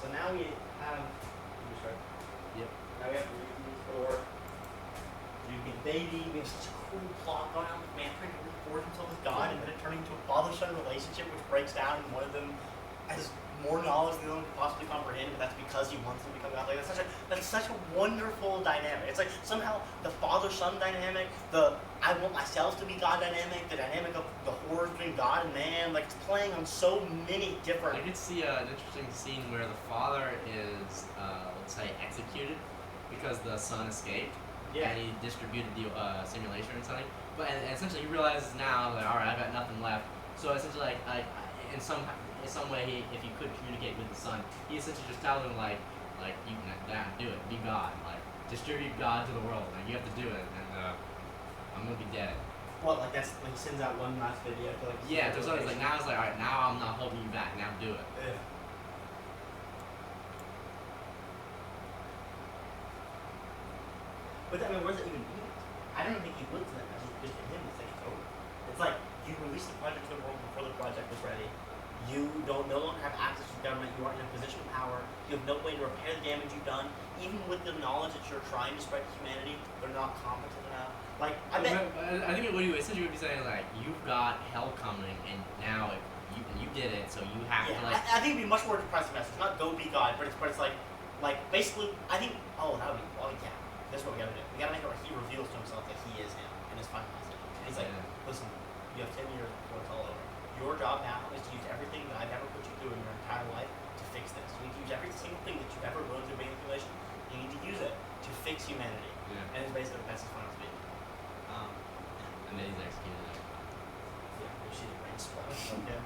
So now we have. You start. Yep. Now we have for. You get baby. We have such a cool plot going on with man trying to reforge himself as God, and then it turning into a father-son relationship, which breaks down, and one of them has more knowledge than the other one could possibly comprehend, but that's because he wants to become God. Like that's such a wonderful dynamic. It's like somehow the father-son dynamic, the I want myself to be God dynamic, the dynamic of the horror between God and man, like it's playing on so many different. I did see an interesting scene where the father is, let's say, executed because the son escaped. Yeah. And he distributed the simulation or something. But and essentially he realizes now, like, all right, I've got nothing left. So essentially, like in some way, if he could communicate with the son, he essentially just tells him like you can do it, be God, like distribute God to the world, like you have to do it, and I'm gonna be dead. What, like that's like he sends out one last video to like. Yeah, there's always like now it's like, all right, now I'm not holding you back, now do it. Yeah. But I mean, where's it even needed? I don't think he would to that message because to him it's like it's over. It's like you released the project to the world before the project was ready. You no longer have access to the government. You aren't in a position of power. You have no way to repair the damage you've done. Even with the knowledge that you're trying to spread to humanity, they're not competent enough. Like I bet. I think what you essentially would be saying is like you've got hell coming, and now if you did it, so you have to like. I think it'd be much more depressing message. Not go be God, but it's like basically I think that would be yeah. That's what we gotta do. We gotta make it where he reveals to himself that he is him in his final message. And he's like, listen, you have 10 years before it's all over. Your job now is to use everything that I've ever put you through in your entire life to fix this. You need to use every single thing that you've ever learned through manipulation. You need to use it to fix humanity. Yeah. And it's basically that's his final speech. And then he's executed. Yeah, you see the brain splatter from him.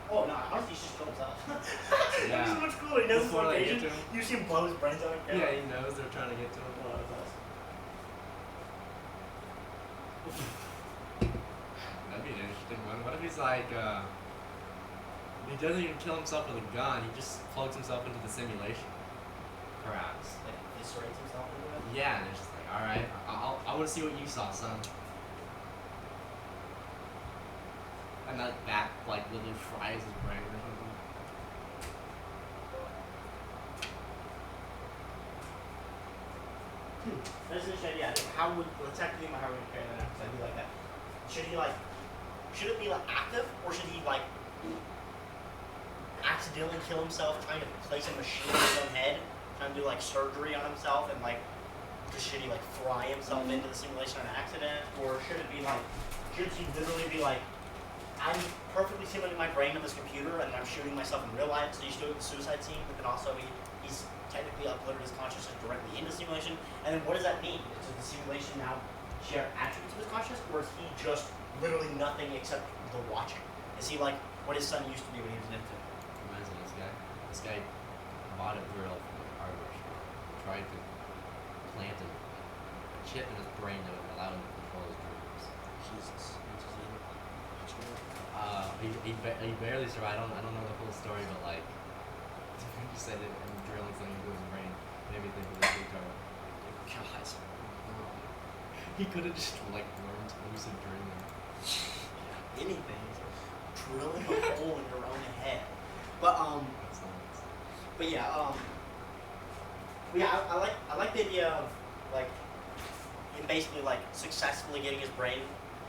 Oh no, honestly, he's just killed himself. Yeah. It's so much cooler. He knows Before his they get location. to him. You see him blow his brains out. Yeah, he knows they're trying to get to him. Oh, that's awesome. That'd be an interesting one. What if he's like, he doesn't even kill himself with a gun, he just plugs himself into the simulation. Perhaps. Like, eviscerates himself into it? Yeah, and it's just like, alright, I want to see what you saw, son. And that like literally fries his brain or something. That's an interesting idea. Let's actually think about how we're going to carry that out, because I do like that. Should it be like active, or should he like accidentally kill himself trying to place a machine in his own head, trying to do like surgery on himself, and like, should he like fry himself into the simulation on accident, or should it be like, should he literally be like, I'm perfectly simulating my brain on this computer, and I'm shooting myself in real life, so he's doing the suicide scene, but then also he's technically uploaded his consciousness directly into the simulation, and then what does that mean? Does the simulation now share attributes of his consciousness, or is he just literally nothing except the watching? Is he like what his son used to be when he was an infant? Reminds me of this guy. This guy bought a drill from a hardware store, tried to plant a chip in his brain that would allow him to control his dreams. Jesus. He barely survived. I don't know the full story, but like, he said it and drilling something into his brain made me think of this guitar. God, he could have just like learned lucid dreaming. Anything. Drilling a hole in your own head. But That's nice. But yeah, I like the idea of like him basically like successfully getting his brain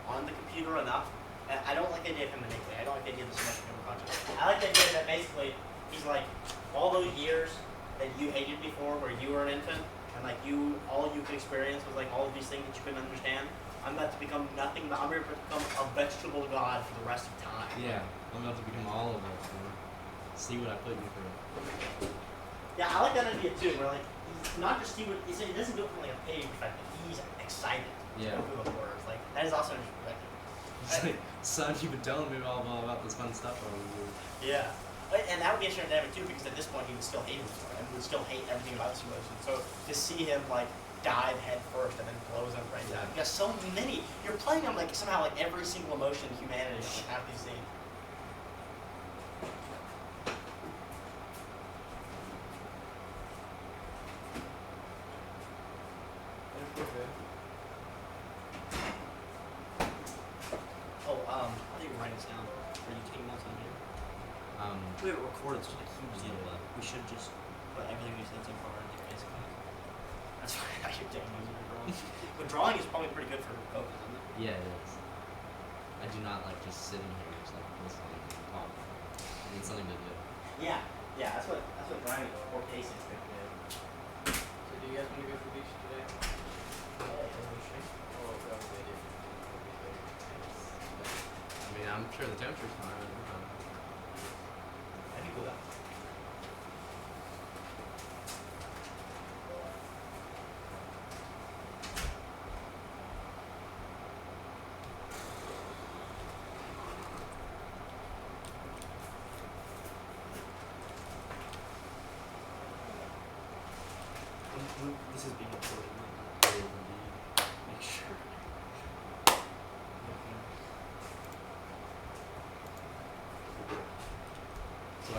on the computer enough. And I don't like the idea of him manipulating. I don't like the idea of the simulation of conscious. I like the idea that basically he's like all those years that you hated before, where you were an infant, and like all you could experience was like all of these things that you couldn't understand. I'm about to become nothing but I'm going to become a vegetable god for the rest of time. Yeah, I'm about to become all of it. See what I put you through. Yeah, I like that idea too, where like he's not just he doesn't do it from like a page perspective. He's excited to go through those words. Like that is also an interesting perspective. He's like, son, you've been telling me all about this fun stuff over the years. Yeah. And that would be interesting dynamic too, because at this point he would still hate himself and would still hate everything about the simulation. So to see him like dive head first and then blows him right down. You got so many. You're playing on like somehow like every single emotion in humanity on like half these scenes. Oh, I think we're writing this down. Are you taking notes on here? We haven't recorded such a huge deal, Yeah. but we should just put everything we've said so far in there, basically. That's why I keep getting using for drawing. But drawing is probably pretty good for focus, isn't it? Yeah, it is. I do not like just sitting here, just like listening and talking. I need something to do. Yeah, that's what drawing is for pacing is good to do. So do you guys want to go for beach today? Oh, that was the idea. I mean, I'm sure the temperature's fine. That'd be cool though. This is being recorded. Make sure. So,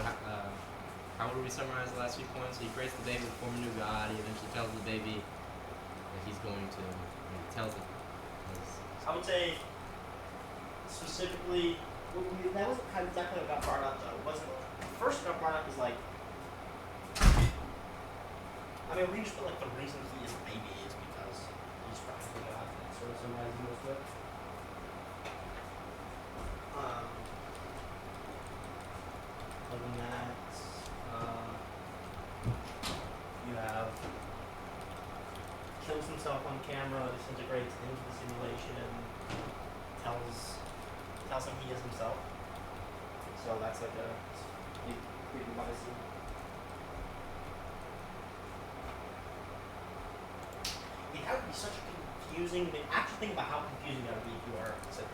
how would we summarize the last few points? So he creates the baby to form a new god. He eventually tells the baby that he's going to. He tells it. I would say specifically, that wasn't kind of exactly what got brought up though. It wasn't. First what got brought up is like, I mean, we just put like the reason he is a baby is because he's practically God. That's sort of summarizing most of it. Other than that, you have kills himself on camera, disintegrates into the simulation, tells him he is himself. So that's like a pretty device. That would be such a confusing. Actually, think about how confusing that would be if you are. So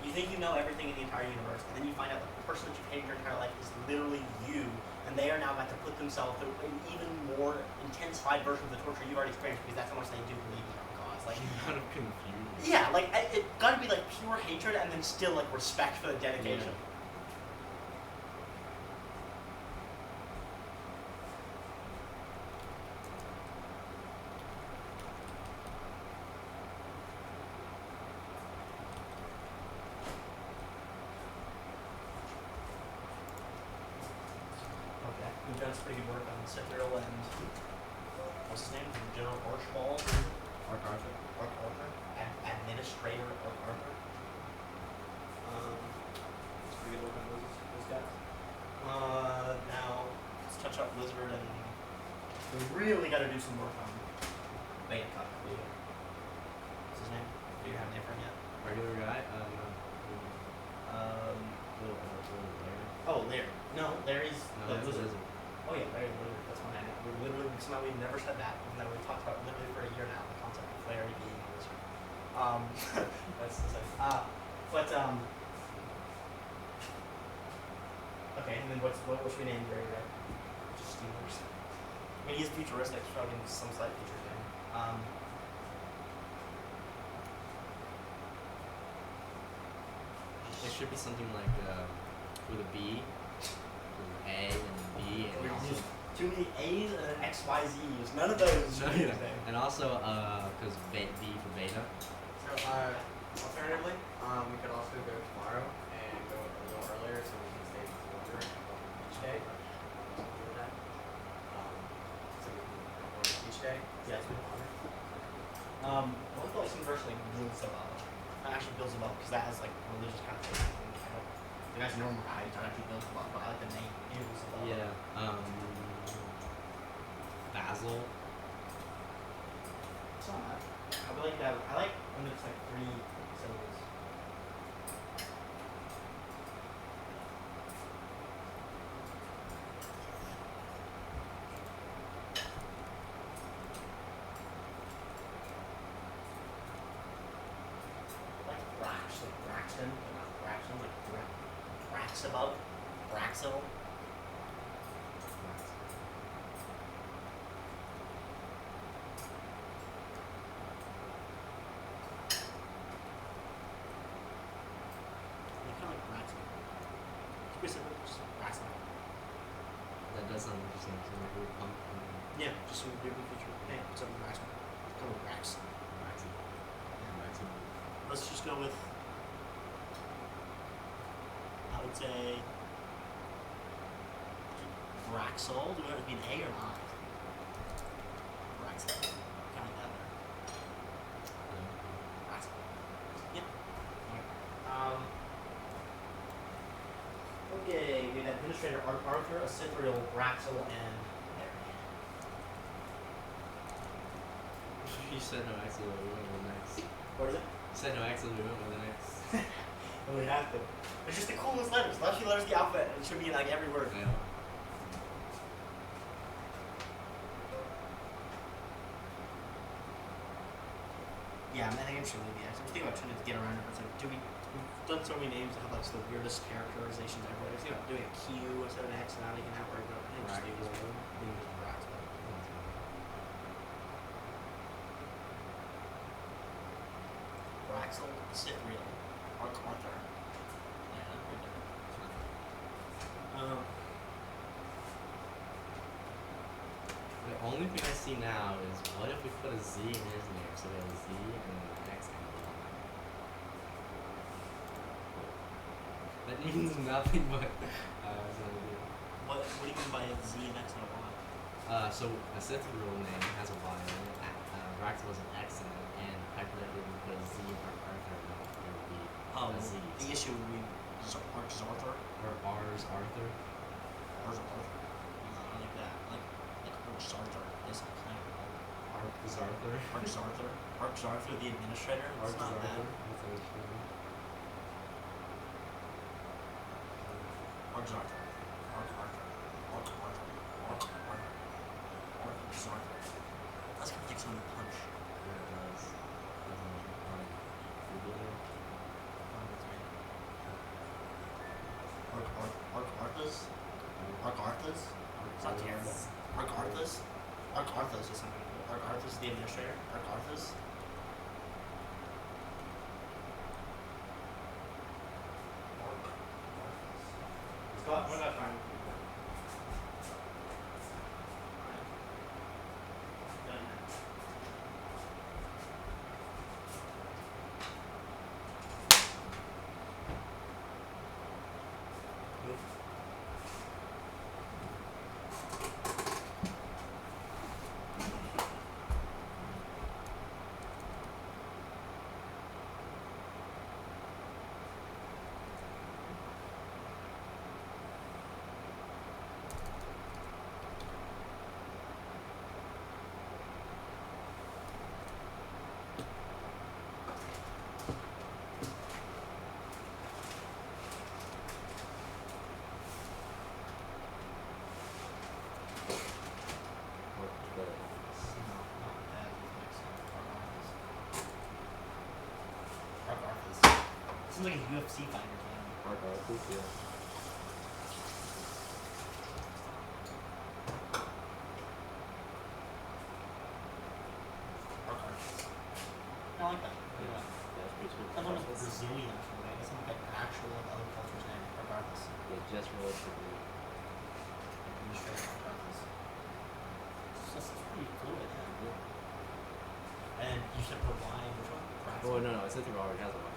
you think you know everything in the entire universe, and then you find out that the person that you hate your entire life is literally you, and they are now about to put themselves through an even more intensified version of the torture you've already experienced because that's how much they do believe in your cause. Like, Kind of confused. yeah, like it got to be like pure hatred and then still like respect for the dedication. Yeah. Okay. We've done some pretty good work on acythrial and what's his name? General Archibald, Arkarthur. arkarthur, Administrator Arkarthur. It's pretty good work on those guys. Now let's touch up Lizard and we really got to do some work on Beta Cup. What's his name? Do you have a name for him yet? Regular guy. Oh, Larry. No, Larry's No, the that's a Lizard. lizard. Oh yeah, Larry the Lizard. That's my name. We literally somehow we've never said that, even though we've talked about it literally for a year now. The concept of Larry being a lizard. That's insane. Okay, and then what should we name Larry? Right? Just Steelers. I mean, he's futuristic, so I mean, some slight future thing. It should be something like with a B, with an A and a B, and We've also used too many A's and an XYZ's. None of those should be the same. and also because B for beta. So, alternatively, we could also go tomorrow and go a little earlier so we can stay longer each day. Something like that. So we can work each day. Yeah, it's been longer. I want to like some verse like Beelzebub. Not actually Beelzebub because that has like religious connotations. The guy's normal guy, he's not actually Beelzebub, but I like the name Beelzebub. Yeah. Basil. It's not bad. I would like that. I like when it's like 3 syllables. Like Braxton, but not Braxton, like Braxabub, Braxil. Kind of like Braxil. It's pretty simple, just Braxil. That does sound interesting. Some like weird punk. Yeah, just some weird feature. Hey, what's up with Braxil? Come with Brax. Maxi. Yeah, Maxi. Let's just go with, I would say, Braxil. Do we want it to be an A or not? Braxil. Kind of like that better. Braxil. Yep. Okay, we have Administrator arkarthur, acythrial, braxil, and You said no axle, we went with the next. what is it? You said no axle, we went with the next. Well, we have to. It's just the coolest letters. The last few letters of the alphabet. It should be in like every word. I know. Yeah, I think it should be the X. I'm thinking about trying to get around it. It's like, we've done so many names that have like the weirdest characterizations ever. I was thinking about doing a Q instead of an X, and now you can have right now. I think just leave this Braxil. Braxil, acythrial, arkarthur. Yeah, right there. The only thing I see now is what if we put a Z in his name? So we have a Z and then an X and a Y. That means nothing but What do you mean by a Z and X and a Y? so a Acythrial name has a Y in it, Braxil was an X in it, and hypothetically we put a Z in arkarthur, there would be a Z. The issue would be archarthur. Or R's Arthur. Archarthur. I like that. Like archarthur. It's a planet called Archarthur. Archarthur. Archarthur, the administrator. It's not that. Archarthur. Arkarthur. Arkarthur. Arkarthur. Archarthur. That's gonna take someone to punch. Yeah, it does. Arkarthurs? Arkarthurs? It's not terrible. Arkarthurs? Arkarthurs is something cool. Arkarthurs is the administrator. Arkarthurs? Scott, what did I find? Seems like a UFC fighter. Arkarthur, yeah. Arkarthurs. I like that. Yeah. That's pretty sweet. That's one of the Brazilian actual name. It's like an actual other culture's name, regardless. Yeah, just relatively. Administrator Arkarthurs. It's just pretty fluid, yeah. And you said put Y in which one? Oh, no, I said the already has a Y.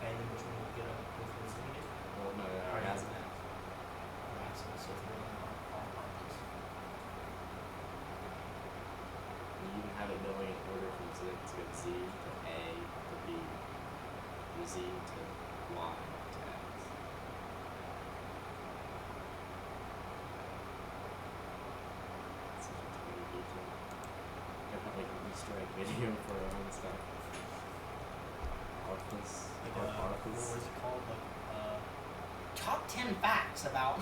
Okay, then which one would you get a with the Brazilian? Well, no, it already has it. Braxil, so it's really Arkarthurs. You can have it going in order from Z to Z to A to B to Z to Y to X. It's such a tiny detail. I have like an Easter egg video for our own stuff. Arthurs. Like Arthurs. what is it called? Like top 10 facts about.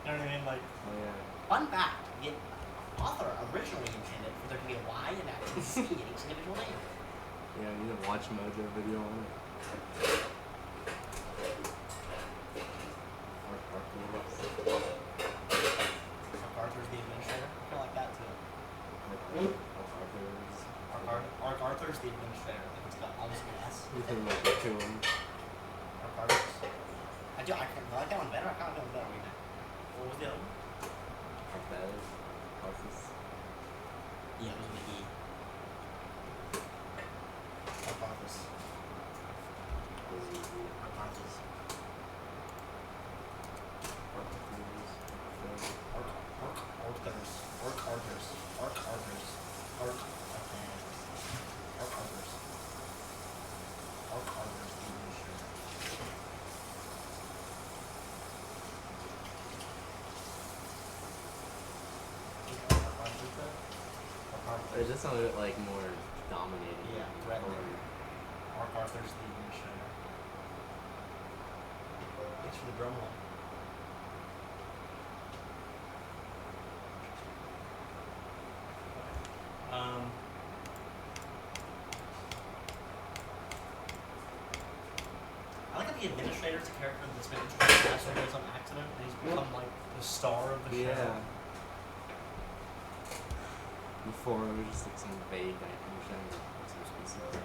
You know what I mean? Like Oh yeah. fun fact: the author originally intended for there to be a Y and a C in each individual name. Yeah, you need a watch mojo video on it. Arkarthur's the administrator. I feel like that too. Arthurs. Arkarthur's the administrator. I think it's got almost an S. You can like it to him. Arkarthur's. I like that one better. I kind of feel better reading it. What was the other one? Arthurs. Arthurs. Yeah, it was with E. Arkarthus. Arkarthus. Or just sounded like more dominating. Yeah, red Or Arkarthur's the administrator. Thanks for the drum roll. I like how the administrator's a character that's been introduced by some accident, and he's become like the star of the show. yeah. Before it was just like some vague understanding of some species.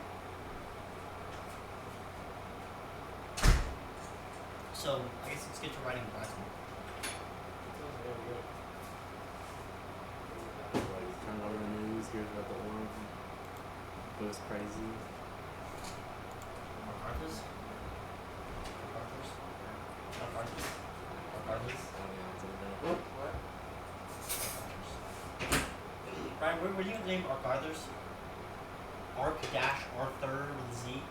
So I guess let's get to writing the last one. Turn over the news, hears about the orb, goes crazy. Arkarthurs? Arkarthurs? Arkarthurs? Arkarthurs? What? Brian, were you gonna name Arkarthurs? Ark-Arthur with a Z?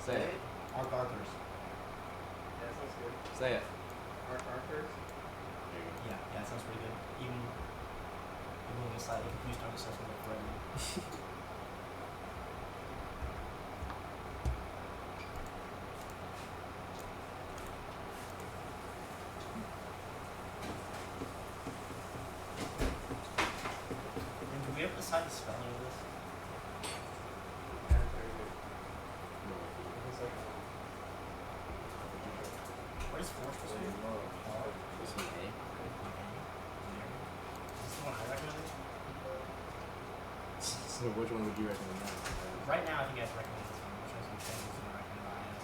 Say it. Arkarthurs. Yeah, sounds good. Say it. Arkarthurs? There you go. Yeah, that sounds pretty good. Even when we slightly confused on assessment of forever. And did we ever decide the spelling of this? Yeah, very good. No idea. It's like, What is force supposed to be? This one A. Is this the one I recommended? So which one would you recommend now? Right now, I think I'd recommend this one, which has some changes in the recommend.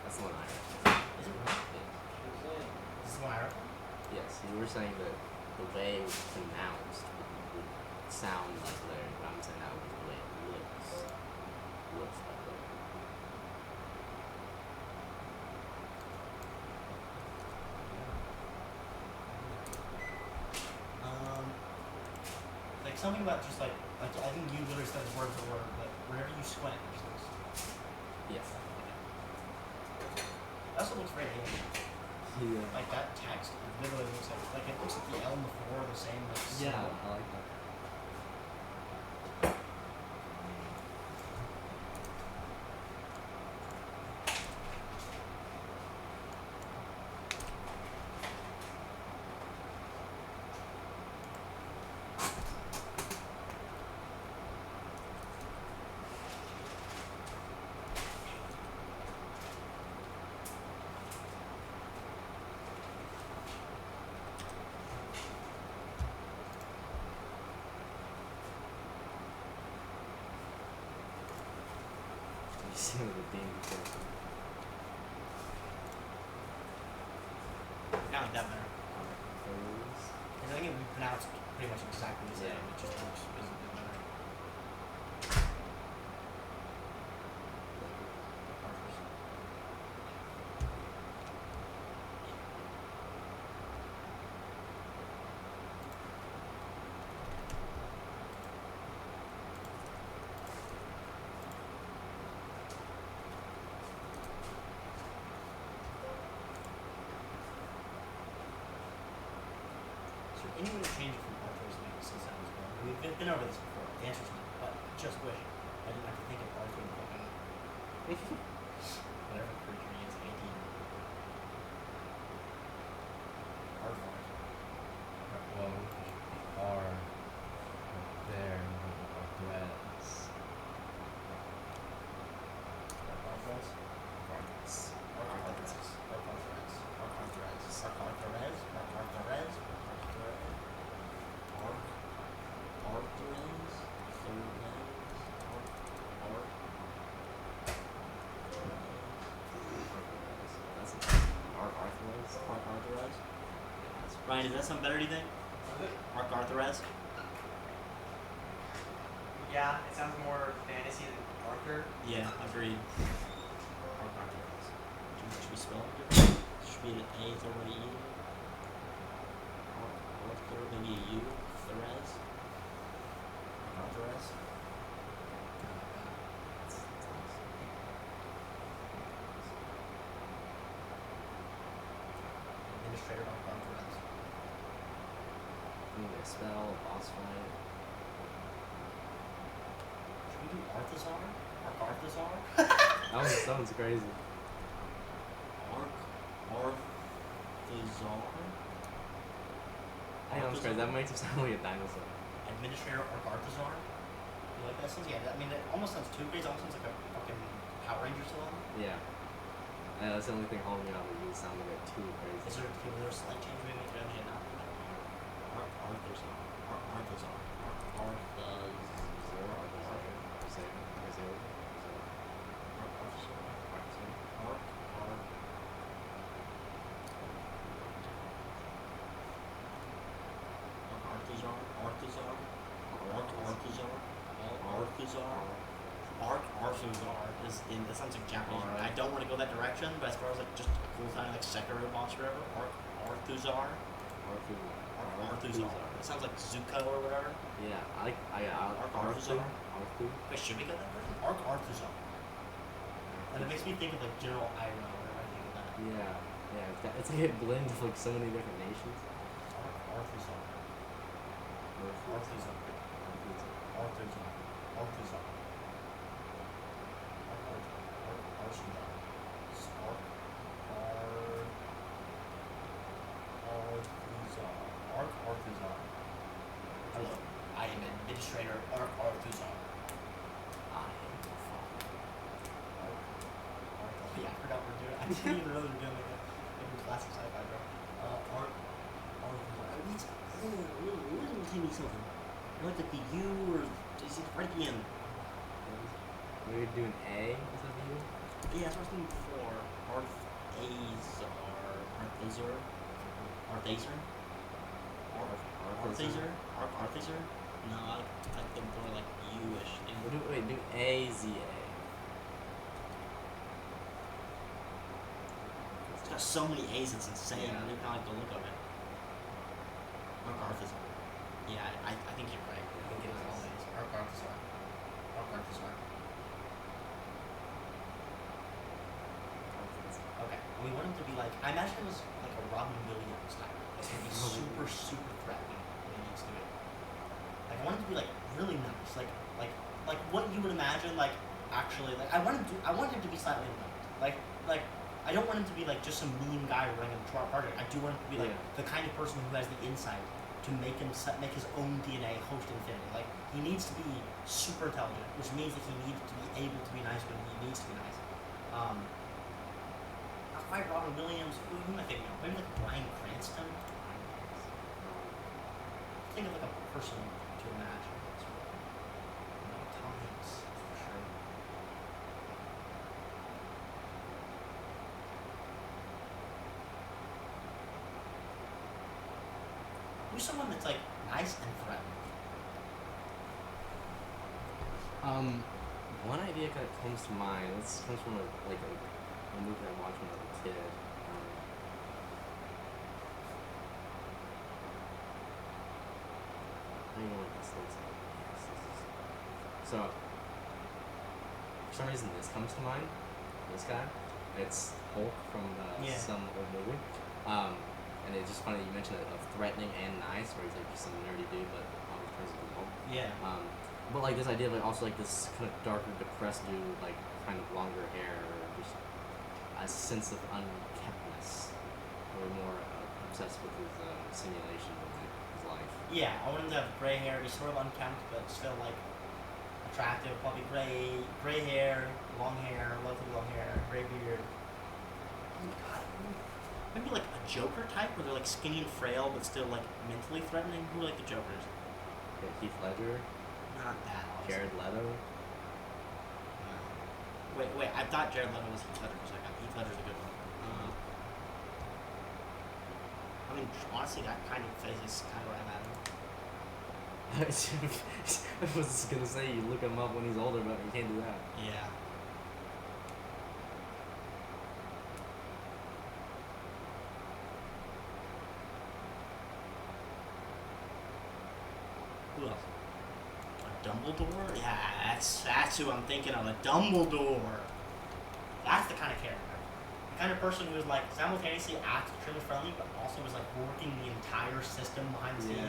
That's the one I recommend. Is it really? Is this the one I recommend? Yes, you were saying that the way it was pronounced would sound like Larry, but I'm saying that would be the way it looks. Looks like Larry. Like something about just like I think you literally said word for word, but whenever you squint, it just looks. Yes. It also looks very alien. Yeah. Like that text, it literally looks like it looks like the L and the 4 are the same. Like, Yeah, symbol. I like that. You see the theme before. Now like that better. Archarthurs. And I think it would be pronounced pretty much exactly the same. Yeah. It just looks visibly better. So any way to change it from Arthur's to make it still sound as well. We've been over this before. The answer's no, but just wish I didn't have to think of Arthur and fucking whatever creature he is, 18. Arthur. Well, are there are threads. Arthurs? Archarthurs. Arkarthurs. Arkarthurs. Arkarthurs. Arkarthurs. Arkarthurs. Arkarthurs. That's interesting. Archarthurs. Arkarthurs. Ryan, does that sound better, do you think? Arkarthurs? yeah, it sounds more fantasy than Arthur. Yeah, agreed. Arkarthurs. Should we spell it different? Should be an A, is there what E? Arthur, maybe a U? Therese? Arkarthurs? Administrator Arkarthurs. Maybe a spell, a boss fight. we do Arthazar? Arkarthazar? That sounds crazy. Arthazar? I know it's crazy. That makes him sound like a dinosaur. Administrator Arkarthazar? You like that? Sounds, yeah, I mean, it almost sounds too crazy. It almost sounds like a fucking Power Rangers villain. Yeah. That's the only thing holding me out. It sounded a bit too crazy. Is there a slight change we make to MJ now? Arthazar. Arthazar. Arkarthur is in. That sounds like Japanese. I don't want to go that direction, but as far as like just a cool sounding like Sekiro boss or whatever, Arthuzar. Arthuzar. It sounds like Zuko or whatever. Yeah, Arthuzar. Arthur. Wait, should we go that version? Arthuzar. And it makes me think of like General Iroh whenever I think of that. Yeah. It's like a blend of like so many different nations. Arthuzar. Arthuzar. Arthuzar. Arthuzar. Arkarthur. Hello, I am Administrator Arkarthur. I am your father. Yeah, I forgot we're doing. I didn't even know we were doing like a classic sci-fi, bro. Little teeny something. I like the U or is it right at the end? Maybe doing A instead of U? Yeah, that's what I was thinking before. Arthazar. Arthazar? No, I think more like U-ish. Do A-Z-A. It's got so many A's, it's insane. Yeah. I don't even like the look of it. Arthazar. Yeah, I think you're right. I think it is all A's. Arthazar. Okay. We want him to be like, I imagine it was like a Robin Williams type. Like, he'd be super, super threatening when he needs to be. Like, I want him to be like really nice. Like what you would imagine, like, actually, like, I want him to be slightly annoying. Like, I don't want him to be like just some mean guy running a project. I do want him to be like the kind of person who has the insight to make his own DNA host infinity. Like, he needs to be super intelligent, which means that he needs to be able to be nice when he needs to be nice. Not quite Robin Williams. Who am I thinking of? Maybe like Bryan Cranston. Think of like a person to imagine. Tom Hanks, for sure. Who's someone that's like nice and threatening? One idea kind of comes to mind. This comes from a movie I watched when I was a kid. I don't know what this looks like. Yes, this is. So, for some reason, this comes to mind. This guy. It's Hulk from some old movie. And it's just funny that you mentioned it, of threatening and nice, where he's like just some nerdy dude, but always turns into Hulk. Yeah. But like this idea of like also like this kind of darker, depressed dude, with, like kind of longer hair, or just a sense of unkeptness, or more obsessed with his simulation of his life. Yeah, I want him to have gray hair, be sort of unkempt, but still like attractive. Probably gray hair, relatively long hair, gray beard. Oh my god. Maybe like a Joker type, where they're like skinny and frail, but still like mentally threatening. Who are like the Jokers? Yeah, Heath Ledger, Not that. Obviously. Jared Leto. No. Wait. I thought Jared Leto was Heath Ledger for a second. Heath Ledger's a good one. I mean, honestly, that kind of face is kind of what I'm at. I was gonna say you look him up when he's older, but you can't do that. Yeah. Who else? A Dumbledore? Yeah, that's who I'm thinking of. A Dumbledore. That's the kind of character. The kind of person who was like simultaneously acts extremely friendly, but also was like working the entire system behind the scenes.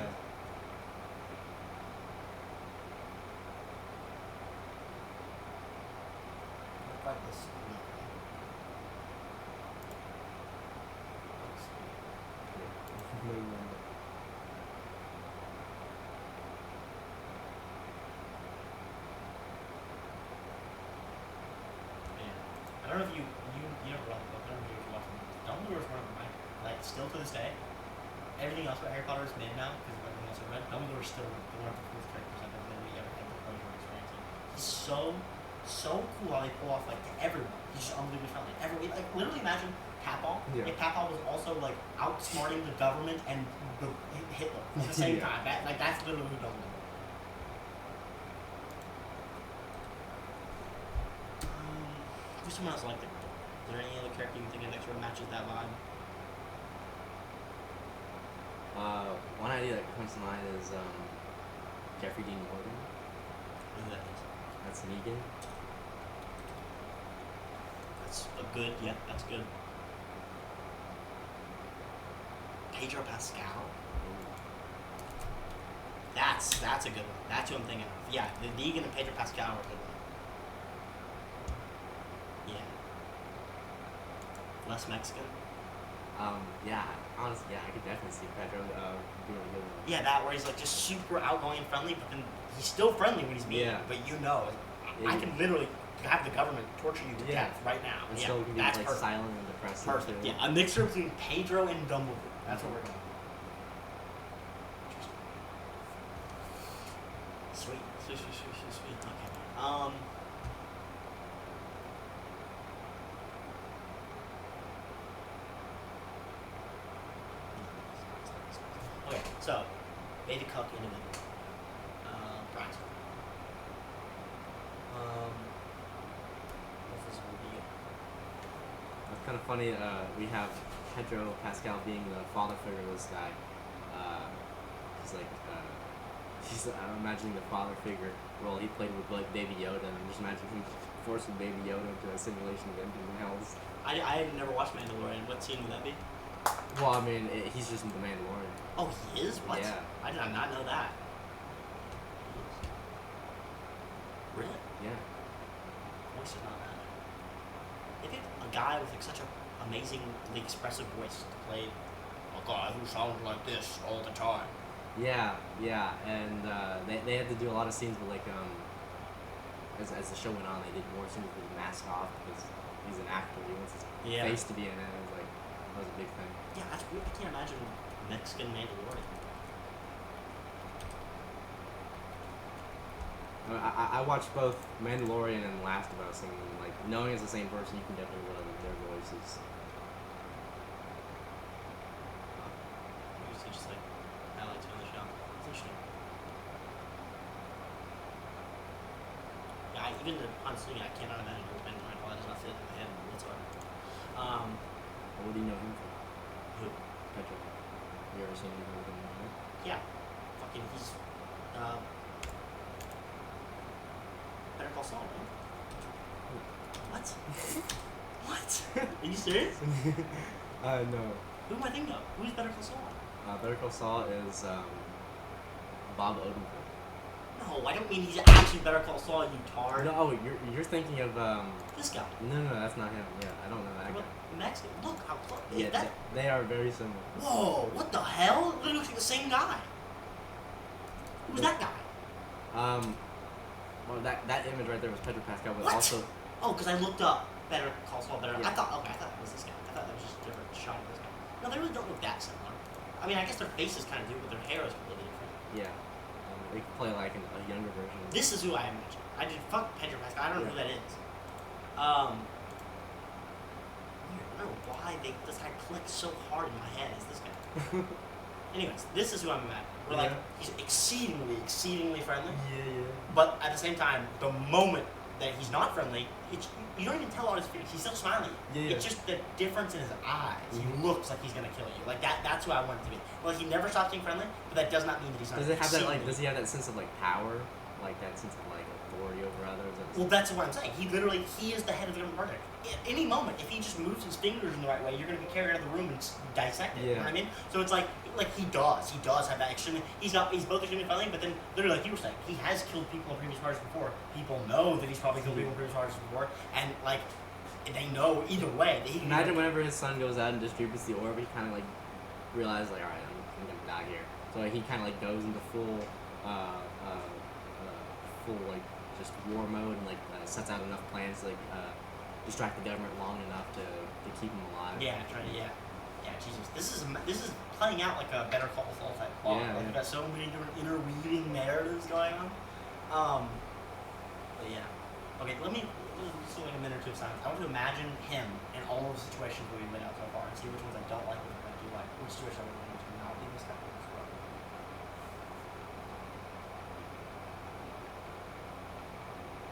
still to this day, everything else about Harry Potter is made now because of everything else I read. Dumbledore is still one of the coolest characters I've ever pleasure of experiencing. He's so cool how they pull off like to everyone. He's just unbelievably friendly. Everyone, like literally imagine Papal. Yeah. If Papal was also like outsmarting the government and Hitler at the same time. That's literally who Dumbledore. Who's someone else like it? Is there any other character you think of that sort of matches that vibe? One idea that comes to mind is Jeffrey Dean Morgan. Who that is? That's Negan. That's a good. Yeah, that's good. Pedro Pascal. That's a good one. That's who I'm thinking of. Yeah, the Negan and Pedro Pascal are a good one. Yeah. Less Mexican. Yeah, honestly, yeah, I could definitely see Pedro being a good one. Yeah, that where he's like just super outgoing and friendly, but then he's still friendly when he's mean. Yeah. But I can literally have the government torture you to death right now. And yeah, still can be that's like perfect. silent and depressing. Perfect. Too. Yeah, a mixture between Pedro and Dumbledore. That's what we're going. Sweet. Okay. Okay, so Beta Cup individual. Braxil. This is reveal. It's kind of funny. We have Pedro Pascal being the father figure of this guy. He's like, I'm imagining the father figure role he played with like Baby Yoda, and I'm just imagining him forcing Baby Yoda into a simulation of emptying hells. I never watched Mandalorian. What scene would that be? Well, I mean, he's just in the Mandalorian. Oh, he is? What? Yeah. I did not know that. Really? Yeah. Voice does not matter. They picked a guy with like such an amazingly expressive voice to play a guy who sounds like this all the time. Yeah, and they had to do a lot of scenes with like as the show went on, they did more scenes with his mask off because he's an actor. He wants his face to be in it. It was like that was a big thing. Yeah, that's weird. I can't imagine Mexican Mandalorian. I watched both Mandalorian and Last of Us, and like knowing it's the same person, you can definitely relate to their voices. Usually just like highlights on the show. It's interesting. Yeah, even honestly, I cannot imagine what Mandalorian probably does not fit in my head whatsoever. What do you know him from? Who? Pedro. You ever seen anything with him? Right? Yeah. Fucking, he's, Better Call Saul, right? What? What? Are you serious? No. Who am I thinking of? Who's Better Call Saul? Better Call Saul is Bob Odenkirk. No, I don't mean he's actually Better Call Saul, you tard. No, you're thinking of This guy. No, that's not him. Yeah, I don't know that guy. Mexican. Look how close. Yeah, That, they are very similar. whoa, what the hell? Literally looks like the same guy. Who's that guy? Well, that image right there was Pedro Pascal, but What? also. Oh, because I looked up Better Call Saul, Better. Yeah. I thought it was this guy. I thought that was just a different shot of this guy. No, they really don't look that similar. I mean, I guess their faces kind of do, but their hair is completely different. Yeah. They could play like a younger version. This is who I imagine. I did fuck Pedro Pascal. I don't know who that is. I don't know why this guy clicks so hard in my head as this guy. Anyways, this is who I'm imagining. We're like, he's exceedingly friendly. Yeah. But at the same time, the moment that he's not friendly, you don't even tell on his face. He's still smiling. Yeah. It's just the difference in his eyes. Mhm. He looks like he's gonna kill you. Like that's who I want it to be. Well, he never stops being friendly, but that does not mean that he's not. Does it have that exceedingly- Does he have that sense of like power, like that sense of like authority over others? Well, that's what I'm saying. He is the head of the government project. At any moment, if he just moves his fingers in the right way, you're going to be carried out of the room and dissected. You know what I mean? So it's like he does have that extremely. He's both extremely friendly, but then literally, like you were saying, he has killed people in previous parties before. People know that he's probably killed people in previous parties before, and like they know either way that he can. Imagine whenever his son goes out and distributes the orb, he kind of like realizes like, all right, I'm gonna die here. So like, he kind of like goes into full like just war mode and like sets out enough plans to like distract the government long enough to keep him alive. Yeah, trying to Yeah, Jesus. This is playing out like a Better Call Saul type plot. Yeah, like yeah. we've got so many different interweaving narratives going on. But yeah. Okay, let's do like a minute or two of silence. I want to imagine him in all of the situations that we've laid out so far and see which ones I don't like, which ones I do like, which situation I would want to not be this guy.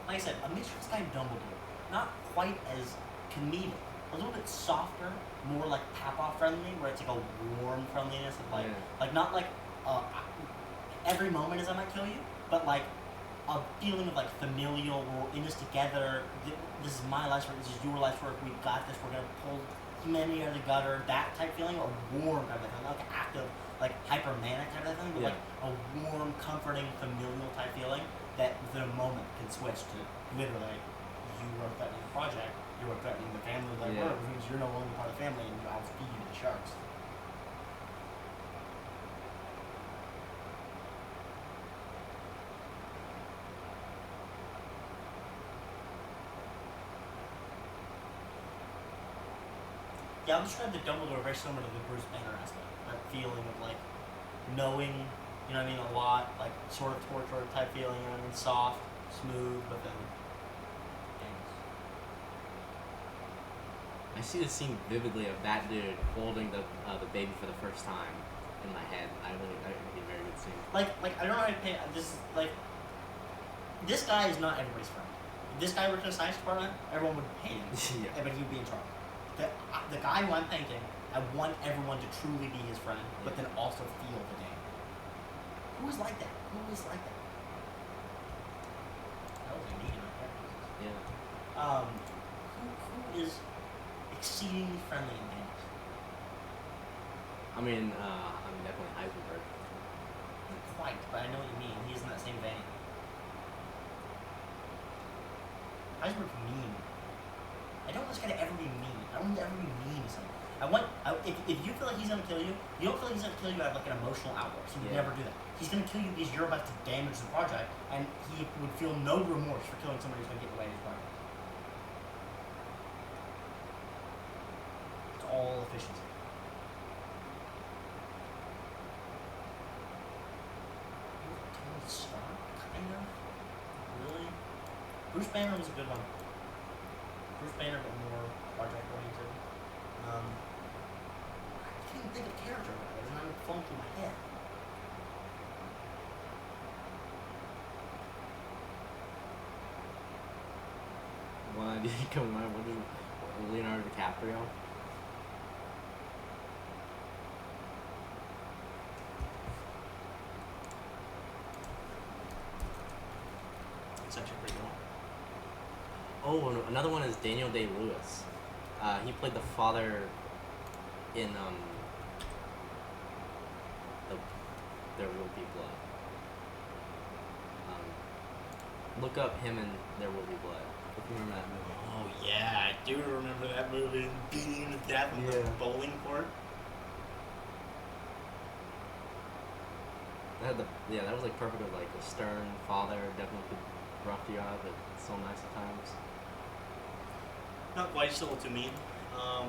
Like I said, a mixture of this guy and Dumbledore. Not quite as comedic. A little bit softer, more like Papa friendly, where it's like a warm friendliness of like, Yeah. like not like every moment is I might kill you, but like a feeling of like familial. We're in this together. This is my life's work. This is your life's work. We've got this. We're gonna pull humanity out of the gutter. That type feeling, or warm kind of thing, not like an active, like hypermanic kind of thing, but Yeah. like a warm, comforting, familial type feeling that within a moment can switch to literally you are threatening the project. You are threatening the family that Yeah. which means you're no longer part of the family and I'll feed you to the sharks. Yeah, I'll describe the Dumbledore very similar to the Bruce Banner aspect. That feeling of like knowing, you know what I mean, a lot, like sort of torture type feeling, you know what I mean, soft, smooth, but then I see the scene vividly of that dude holding the baby for the first time in my head. I think it'd be a very good scene. like I don't know how to paint this guy is not everybody's friend. If this guy worked in a science department, everyone would hate him. Yeah. But he'd be in trouble. The guy who I'm painting, I want everyone to truly be his friend, but then also feel the danger. Who is like that? Who is like that? That was a meeting right there. Yeah. Who is exceedingly friendly and dangerous? I mean definitely Heisenberg. Not quite, but I know what you mean. He's in that same vein. Heisenberg's mean. I don't want this guy to ever be mean. I don't want him to ever be mean to someone. If you feel like he's gonna kill you, you don't feel like he's gonna kill you out of like an emotional outburst. He would Yeah. never do that. He's gonna kill you because you're about to damage the project, and he would feel no remorse for killing somebody who's gonna get in the way of his project. It's all efficiency. Tony Stark, kind of. Really? Bruce Banner was a good one. Bruce Banner, but more project oriented. I can't even think of character right now. It's not flowing through my head. One idea come to mind. What is Leonardo DiCaprio? It's actually pretty good. Oh, and another one is Daniel Day-Lewis. He played the father in There Will Be Blood. Look up him and There Will Be Blood. If you remember that movie. Oh yeah, I do remember that movie. Beating him to death on the Yeah. bowling court. That was like perfect with like a stern father, definitely could rough you out, but so nice at times. Not quite still too mean. What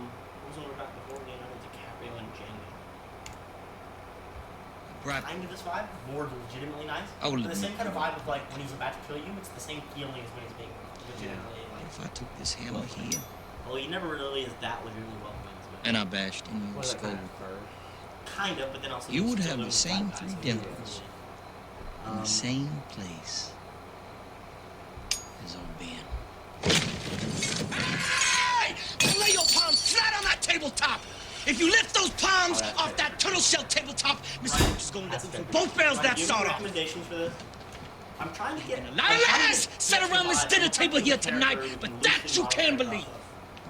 was the one we got before? Leonardo DiCaprio and Django. Right. Kind of this vibe, more legitimately nice. I will But the same admit kind of vibe of like when he's about to kill you, it's the same feeling as when he's being legitimately What like. if I took this hammer here Well, he never really is that legitimately welcoming. and I bashed in your What is that skull? kind of fur? Kind of, but then also You he's would still have doing the same black guys, three so he's devils. really- In the same place as old Ben. Hey! Lay your palms flat on that tabletop! If you lift those palms that's off it. that turtle shell tabletop, Mr. Right. Roach is gonna get That's them from it. both barrels Right, that do you have sawed any off. recommendations for this? I'm trying to get. A lot of lies sat around this dinner table here tonight, but that you can believe.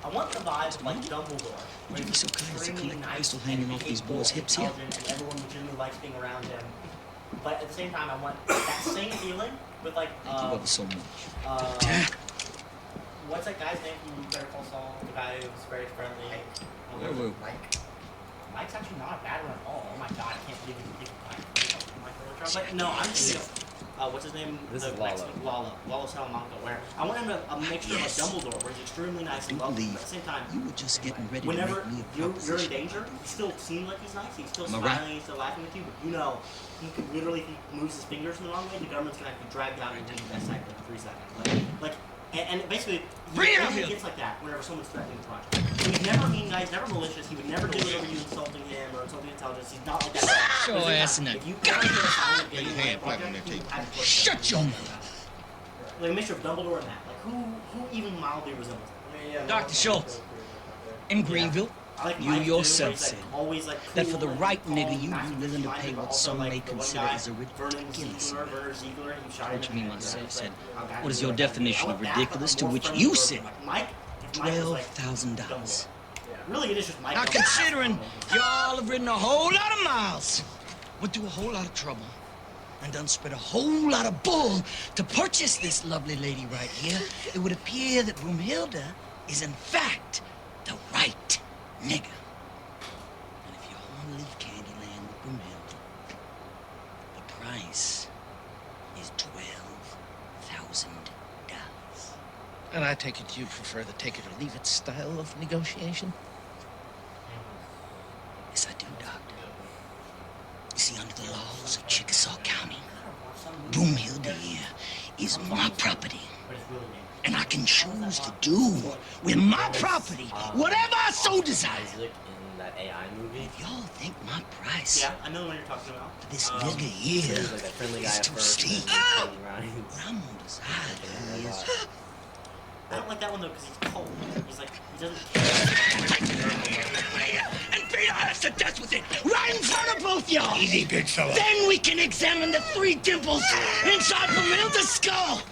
I want the vibe of like Dumbledore. Would you be so kind as to extremely collect the nice crystal and hanging off these capable boys' and hips here? intelligent, and everyone legitimately likes being around him. But at the same time, I want that same feeling with like. Thank you ever so much. What's that guy's name from Better Call Saul? The guy who's very friendly. Where were we? Mike's actually not a bad one at all. Oh my god, I can't believe you picked Mike. But no, I'm thinking of what's his name? This The is Lalo. Mexican- Lalo Salamanca, where I want him to a mixture of like Dumbledore, where he's extremely nice and lovely, but at the same time, You were just getting ready to whenever make me a you're in proposition. danger, he still seems like he's nice, he's still Am I smiling, right? he's still laughing with you, but you know, he could literally, if he moves his fingers in the wrong way, the government's gonna have to drag down and leave that site in 3 seconds. And basically, Bring it he up only here. gets like that whenever someone's threatening the project. He's never a mean guy, he's never malicious, he would never do it over you insulting him or insulting intelligence, he's not like that. Show He's like ass that. in that If you ever get a sign of Lay getting your hand a flat on project, that he table. would have to Shut your like a mixture of Dumbledore and that. Like who even mildly resembles that? Dr. Schultz. In Greenville, I like you Mike, too, yourself where he's, like, said always, like, that cool for the and right calm, nigga, you'd be masterfully willing to minded, pay but what also, some like, may the one consider guy, is a Werner ridiculous Ziegler, Werner Ziegler, he shot him Which in me the head, myself right? said, Like, okay, what is I your like that. definition I of like that, ridiculous? but To I'm more which friendly you with said, Mike. Mike is like $12,000. Dumbledore. Really, it is just Mike. Now, Dumbledore. considering y'all have ridden a whole lot of miles, went through a whole lot of trouble, and done spent a whole lot of bull to purchase this lovely lady right here, it would appear that Broomhilda is in fact the right nigga. And if you want to leave Candyland with Broomhilda, the price is $12,000. And I take it you prefer the take it or leave it style of negotiation? Yes, I do, Doctor. You see, under the laws of Chickasaw County, Broomhilda here is my property. But it's really dangerous. And I can choose to do with my property whatever I so desire. Isaac in that AI movie. If y'all think my price Yeah, I know the one you're talking about. for this nigga here He's like that friendly guy is at too first. steep, And then he rides. what I'm gonna decide is I don't like that one though because he's cold. He's like he doesn't. and beat our ass to death with it right in front of both y'all. Easy, big fella. Then we can examine the 3 dimples inside Broomhilda's skull.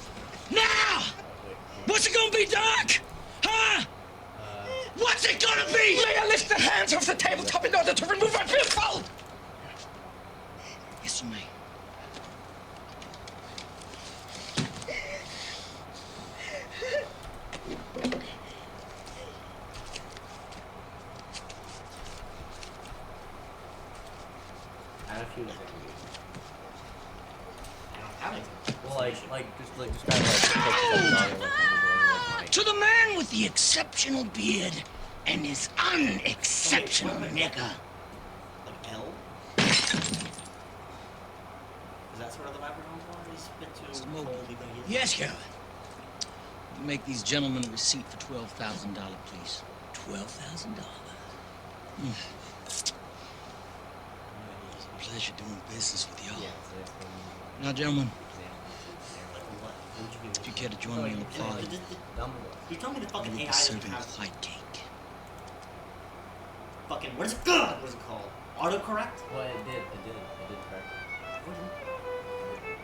Now, what's it gonna be, Doc? Huh? What's it gonna be? May I lift the hands off the tabletop in order to remove my billfold? Yes, you may. I have a few things I can do. I don't have anything. Well, just kind of like To the man with the exceptional beard and his unexceptional nigga. Like L? Is that sort of the vibe we're going for? He's a bit too Smoky. cold, even he is. Yes, Calvin. You make these gentlemen a receipt for $12,000, please. $12,000. Pleasure doing business with y'all. Now, gentlemen, Like what? What would you be if you care to join me in the party, Dumbledore. You told me the I fucking will AI be doesn't serving have white cake. fucking what is it? God, what is it called? Autocorrect? Well, it did correct.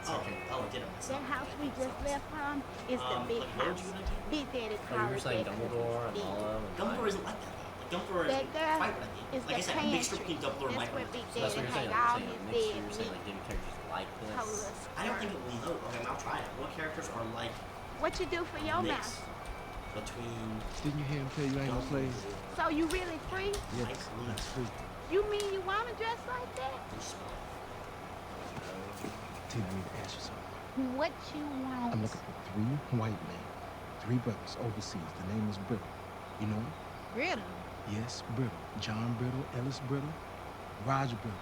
Oh, oh, it did. That house we just left from is the big Like, what would house. you like to do? Big Daddy Oh, So you were calls saying it Dumbledore and big. Lalo and Dumbledore isn't like that though. Like Dumbledore is That girl quite what I need. is Like I the said, a mixture pantry. between Dumbledore and That's Mike. where Big So that's what Daddy you're saying. hang all You're his saying dead you're saying meat. like different characters like this. Told us. I don't think it will load. Okay, I'll try it. What characters are like What you do for your mix master? between Didn't you hear him tell you ain't no slave? So you really free? Yeah, Mike that's free. You mean you wanna dress like that? and Small? Tell me to ask you something. What you want? I'm looking for 3 white men, 3 brothers overseas. The name is Brittle. You know him? Brittle. Yes, Brittle. John Brittle, Ellis Brittle, Roger Brittle.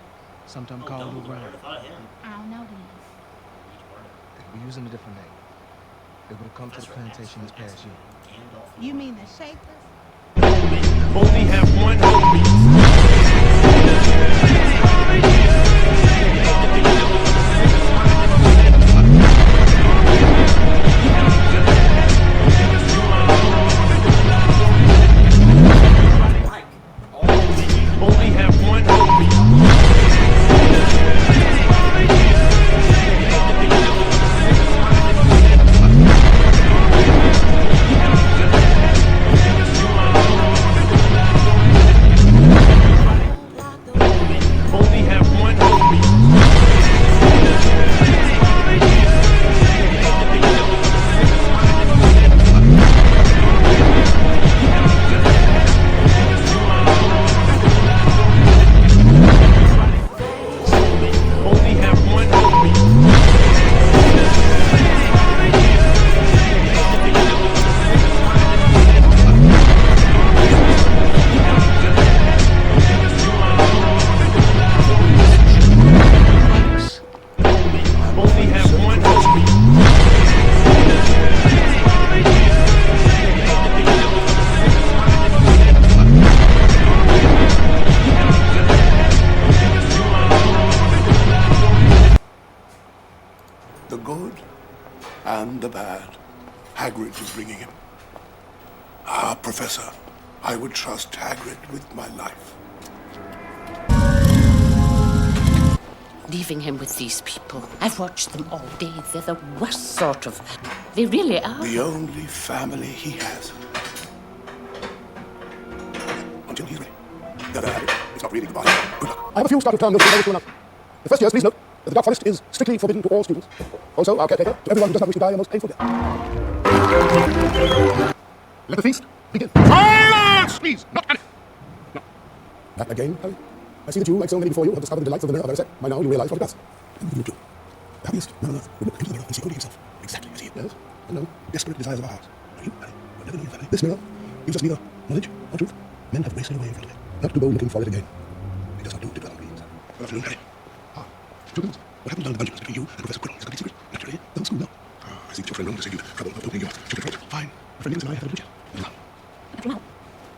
Sometimes Oh, called Dumbledore. I O'Brien. never thought of him. I don't know them. We're using a different name. They would have come to the plantation this past year. Gandalf. You mean the Shakers? Only have one homie. Mike. Oh, Only have one homie. good and the bad. Hagrid was bringing him. Ah, Professor, I would trust Hagrid with my life. Leaving him with these people. I've watched them all day. They're the worst sort of... They really are. The only family he has. Until he's ready. The other Hagrid, it's not really goodbye. Good luck. I have a few start-of-term notes to announce. The first years, please note that the Dark Forest is strictly forbidden to all students. Also, our caretaker, to everyone who does not wish to die a most painful death. Let the feast begin. Silence! Please, not panic. No. That again, Harry. I see that you, like so many before you, have discovered the delights of the mirror of Erised. By now you realize what it does. And you too. The happiest man on earth would look into the mirror and see only himself, exactly as he is. Yes, and know desperate desires of our hearts. No, you, Harry, will never know your family. This mirror gives us neither knowledge nor truth. Men have wasted away in front of it. Not too bold looking for it again. It does not do it well means. Good afternoon, Harry. Ah, children, what happened down in the dungeons between you and Professor Quirrell is a complete secret. Naturally, the whole school now. Ah, I see that your friend Ron has saved you the trouble of opening your stupid throat. Fine. Your friend Williams and I haven't yet. Now.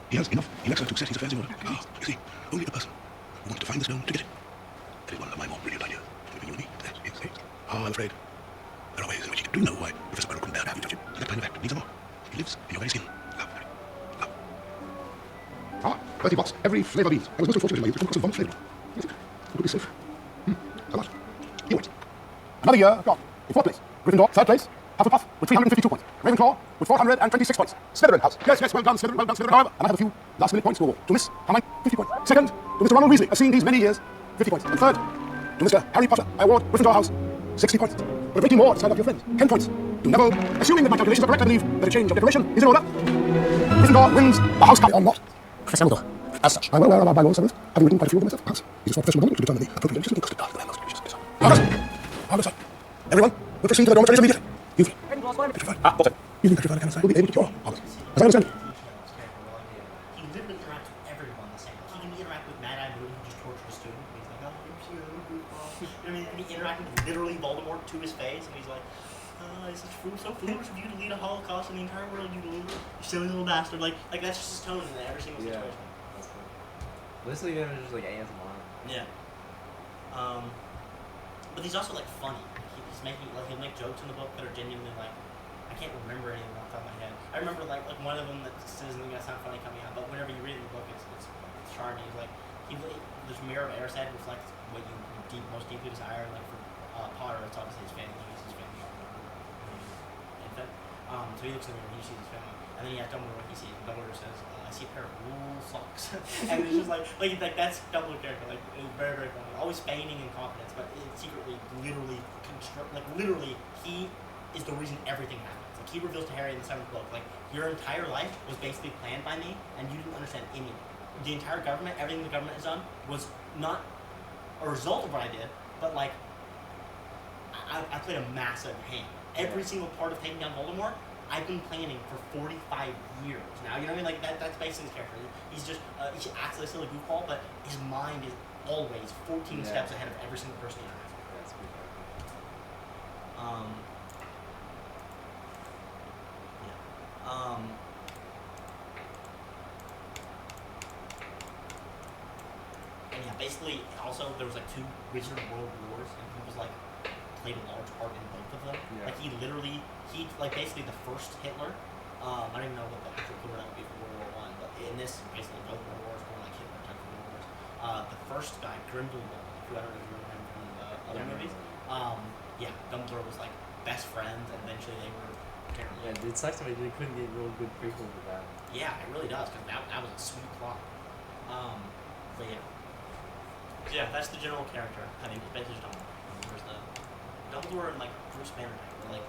He has enough elixir to set his affairs in order. Ah, you see, only a person who wants to find the stone to get it. That is one of my more brilliant ideas. Between you and me, that is it. Ah, I'm afraid there are ways in which he can. Do you know why Professor Quirrell couldn't bear to have you touch him? That kind of act needs a more. He lives in your very skin. Love, Harry. Love. Ah, 30 bucks. Every flavor beans. I was most unfortunate in my youth. 20 bucks of one flavor. Yes, it could be safe. How much? Here it. Another year gone. In fourth place. Gryffindor, third place. Hufflepuff with 352 points. Ravenclaw with 426 points. Slytherin House. Yes, well done, Slytherin, well done, Slytherin. However, and I have a few last-minute points to award. To Miss Hermione, 50 points. Second, to Mr. Ronald Weasley, as seen these many years, 50 points. And third, to Mr. Harry Potter, I award Gryffindor House, 60 points. But a great deal more to sign up your friends, 10 points. To Neville, assuming that my calculations are correct, I believe that a change of decoration is in order. Gryffindor wins the house cup or not. Professor Dumbledore, as such. I'm well aware of our bylaws, having written quite a few of them myself. House. It is for professional knowledge to determine the appropriate legislative custody of the most gracious design. Argus, everyone will proceed to the dormitories immediately. You three. Petrified. Also, using petrified I cannot will be able to cure Argus. As I understand it. He literally interacts with everyone the same. He can interact with Mad-Eye Moody, who just tortured a student. He's like, oh, you're so goofball. You know what I mean? And he interacted with literally Voldemort to his face, and he's like, it's so foolish of you to lead a Holocaust in the entire world, you silly little bastard. Like that's just his tone in every single situation. That's cool. Listening to him is just like ASMR. Yeah. But he's also like funny. He's making he'll make jokes in the book that are genuinely like, I can't remember anything off the top of my head. I remember like one of them that isn't gonna sound funny coming out, but whenever you read the book, it's charming. He's like this mirror of Erised reflects what you most deeply desire. Like for Potter, it's obviously his family. He sees his family infant. So he looks in the mirror and he sees his family, and then he has Dumbledore. He sees Dumbledore says, I see a pair of wool socks, and it's just like that's Dumbledore's character. Like it's very very funny. Always feigning incompetence, but secretly, literally he is the reason everything happens. Like he reveals to Harry in the 7th book, like your entire life was basically planned by me, and you didn't understand any of it. The entire government, everything the government has done, was not a result of what I did, but like I played a massive hand. Every single part of taking down Voldemort, I've been planning for 45 years now. You know what I mean? Like that's basically his character. He's just he acts like a silly goofball, but his mind is always 14 steps ahead of every single person he interacts with. That's good. And yeah, basically, also there was like 2 Wizard World Wars, and he was like played a large part in both of them. Yeah. Like he like basically the first Hitler. I don't even know what the actual equivalent would be for World War I, but in this basically both World Wars were like Hitler type of World Wars. The first guy, Grindelwald, who I don't know if you remember him from the other movies. Dumbledore was like best friends, and eventually they were terrible. Yeah, it sucks to me they couldn't get real good prequels with that. Yeah, it really does, because that was a sweet plot. But yeah, that's the general character. I mean, basically just Dumbledore. There's the Dumbledore and like Bruce Banner type. Like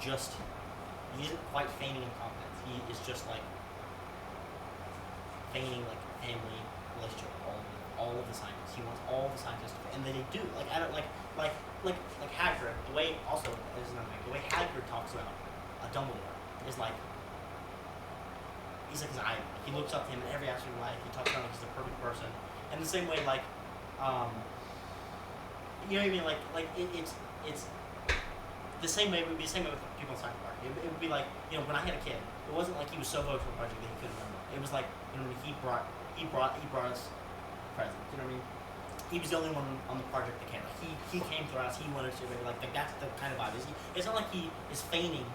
he isn't quite feigning incompetence. He is just like feigning like family relationship with all of the scientists. He wants all the scientists to, and they do. Like I don't like Hagrid. The way also is another thing. The way Hagrid talks about Dumbledore is like he's like his idol. He looks up to him in every aspect of life. He talks about like he's the perfect person. And the same way like you know what I mean? Like it's the same way. It would be the same way with people in Science Park. It would be like, you know, when I had a kid, it wasn't like he was so voted for a project that he couldn't remember. It was like, you know, he brought us presents. You know what I mean? he was the only one on the project that came. Like he came through us. He wanted to like that's the kind of vibe. It's not like he is feigning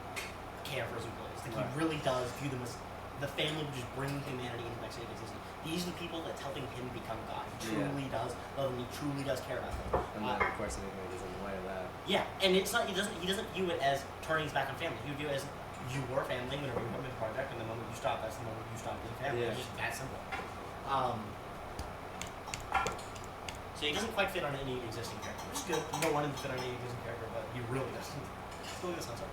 care for his employees. Like he really does view them as the family would just bring humanity into Mexican existence. These are the people that's helping him become God. He truly does love them. He truly does care about them. And then of course anything is in the way of that. Yeah, and it's not. He doesn't view it as turning his back on family. He would view it as you were family whenever you come to the project, and the moment you stop, that's the moment you stop being family. It's just that simple. So he doesn't quite fit on any existing character, which is good. You don't want him to fit on any existing character, but he really doesn't. Still does something.